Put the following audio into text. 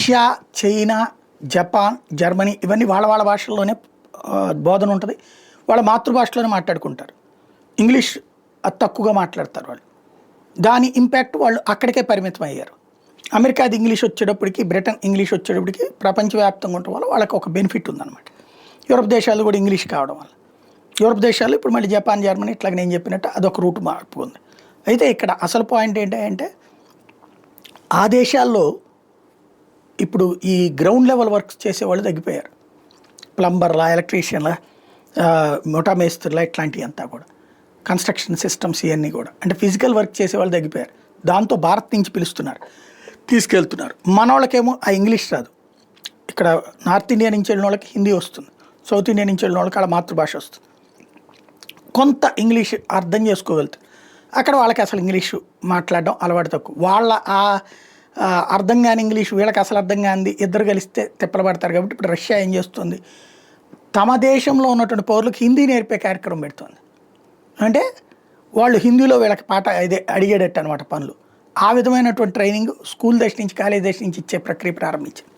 Russia, China, Japan, Germany ఇవన్నీ వాళ్ళ వాళ్ళ భాషల్లోనే బోధన ఉంటుంది. వాళ్ళ మాతృభాషలోనే మాట్లాడుకుంటారు. ఇంగ్లీష్ తక్కువగా మాట్లాడతారు వాళ్ళు. దాని ఇంపాక్ట్ వాళ్ళు అక్కడికే పరిమితం అయ్యారు. అమెరికాది ఇంగ్లీష్ వచ్చేటప్పటికి, బ్రిటన్ ఇంగ్లీష్ వచ్చేటప్పటికి ప్రపంచవ్యాప్తంగా ఉండటం వల్ల వాళ్ళకి ఒక బెనిఫిట్ ఉందన్నమాట. యూరప్ దేశాలు కూడా ఇంగ్లీష్ కావడం వల్ల. యూరప్ దేశాలు ఇప్పుడు మళ్ళీ జపాన్, జర్మనీ ఇట్లాగ నేను చెప్పినట్టు అదొక రూట్ మార్పు ఉంది. అయితే ఇక్కడ అసలు పాయింట్ ఏంటంటే ఆ దేశాల్లో ఇప్పుడు ఈ గ్రౌండ్ లెవెల్ వర్క్స్ చేసేవాళ్ళు తగ్గిపోయారు. ప్లంబర్ల, ఎలక్ట్రీషియన్ల, మోటా మేస్త్రుల ఇట్లాంటివి అంతా కూడా, కన్స్ట్రక్షన్ సిస్టమ్స్ ఇవన్నీ కూడా, అంటే ఫిజికల్ వర్క్ చేసేవాళ్ళు తగ్గిపోయారు. దాంతో భారత్ నుంచి పిలుస్తున్నారు, తీసుకెళ్తున్నారు. మన వాళ్ళకేమో ఆ ఇంగ్లీష్ రాదు. ఇక్కడ నార్త్ ఇండియా నుంచి వెళ్ళిన వాళ్ళకి హిందీ వస్తుంది, సౌత్ ఇండియా నుంచి వెళ్ళిన వాళ్ళకి వాళ్ళ మాతృభాష వస్తుంది. కొంత ఇంగ్లీష్ అర్థం చేసుకోగలుగుతారు. అక్కడ వాళ్ళకి అసలు ఇంగ్లీషు మాట్లాడడం అలవాటు తక్కువ. వాళ్ళ అర్థం కాని ఇంగ్లీష్ వీళ్ళకి అసలు అర్థం కానిది ఇద్దరు కలిస్తే తిప్పలు పడతారు. కాబట్టి ఇప్పుడు రష్యా ఏం చేస్తుంది, తమ దేశంలో ఉన్నటువంటి పౌరులకు హిందీ నేర్పే కార్యక్రమం పెడుతుంది. అంటే వాళ్ళు హిందీలో వీళ్ళకి పాట ఇదే అడిగేటట్టు అనమాట పనులు. ఆ విధమైనటువంటి ట్రైనింగ్ స్కూల్ దశ నుంచి, కాలేజ్ దశ నుంచి ఇచ్చే ప్రక్రియ ప్రారంభించింది.